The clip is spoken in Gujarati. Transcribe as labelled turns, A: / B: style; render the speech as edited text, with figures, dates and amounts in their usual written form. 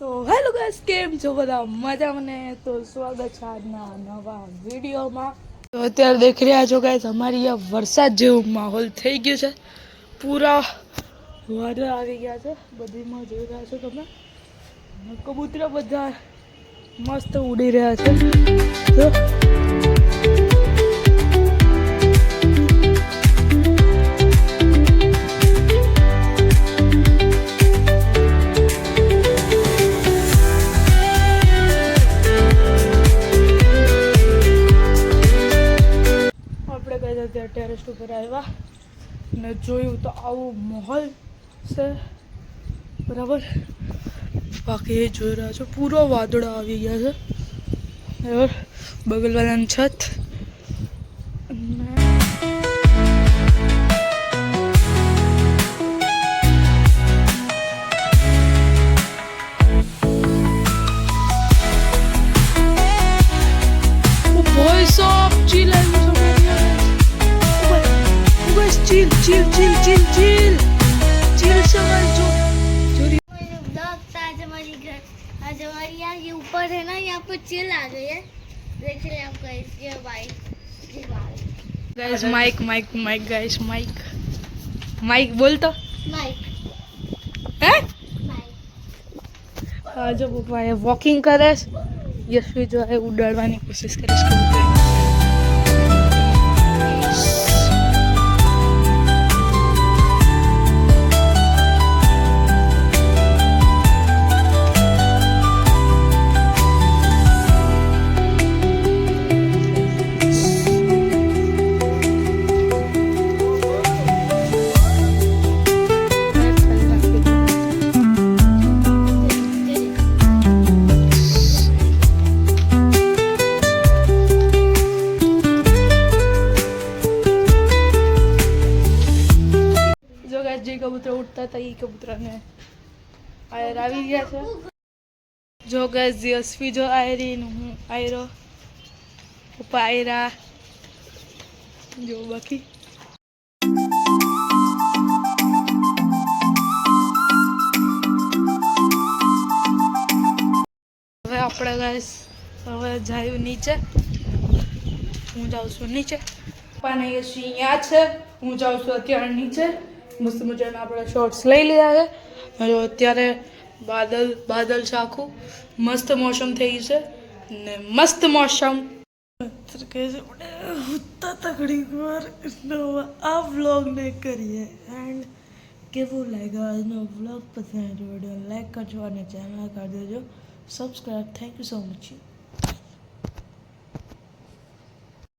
A: સો હેલો ગાઈસ, કેમ છો બધા? મજામાં ને? તો સ્વાગત છે આજના નવા વિડીયોમાં। તો અત્યારે દેખી રહ્યા છો ગાઈસ, અમારી અહીંયા વરસાદ જેવો માહોલ થઈ ગયો છે। પૂરા વાદળ આવી ગયા છે, બધીમાં જોઈ રહ્યા છો તમે। કબૂતરા બધા મસ્ત ઉડી રહ્યા છે। તો ટેરેસ ઉપર આવ્યા ને જોયું તો આવો માહોલ છે, બરાબર। બાકી એ જોઈ રહ્યા છો, પૂરો વાદળો આવી ગયા છે, બરાબર। બગલવાળાની છત voice of chill chill chill chill chill chill chill सवाल जो
B: मेरे ब्लॉग था। आज हमारी यहाँ ये ऊपर है ना, यहाँ पर चिल आ गई है। देख रहे हैं आपका इसके bike
A: guys, mic mic mic guys, mic mic बोल तो
B: माइक
A: हैं।
B: माइक
A: आज पप्पा है वॉकिंग करे, यशवी जो है उड़ाड़वानी कोशिश करे। જે કબૂતર ઉડતા હતા એ કબૂતરાને આયર આવી ગયા છે। જો ગાઈસ, યશવી જો આયરી ને હું આયરો, પપ્પા આયરા જો। બાકી હવે આપણે ગાઈસ હવે જાયું નીચે। હું જાઉં છું નીચે, પપ્પાને યશવી અહીંયા છે, હું જાઉં છું અત્યારે નીચે। મસ્ત મજાના આપણે શોર્ટ્સ લઈ લીધા છે। અત્યારે બાદલ છે, આખું મસ્ત મોસમ થઈ ગયું છે ને મસ્ત મોસમ તકડી વાર આ વ્લોગને કરીએ એન્ડ કેવું લાગ્યો આજનો વ્લોગ? પસંદ વિડીયો લાઈક કરજો અને ચેનલ કરી દેજો subscribe. Thank you so much.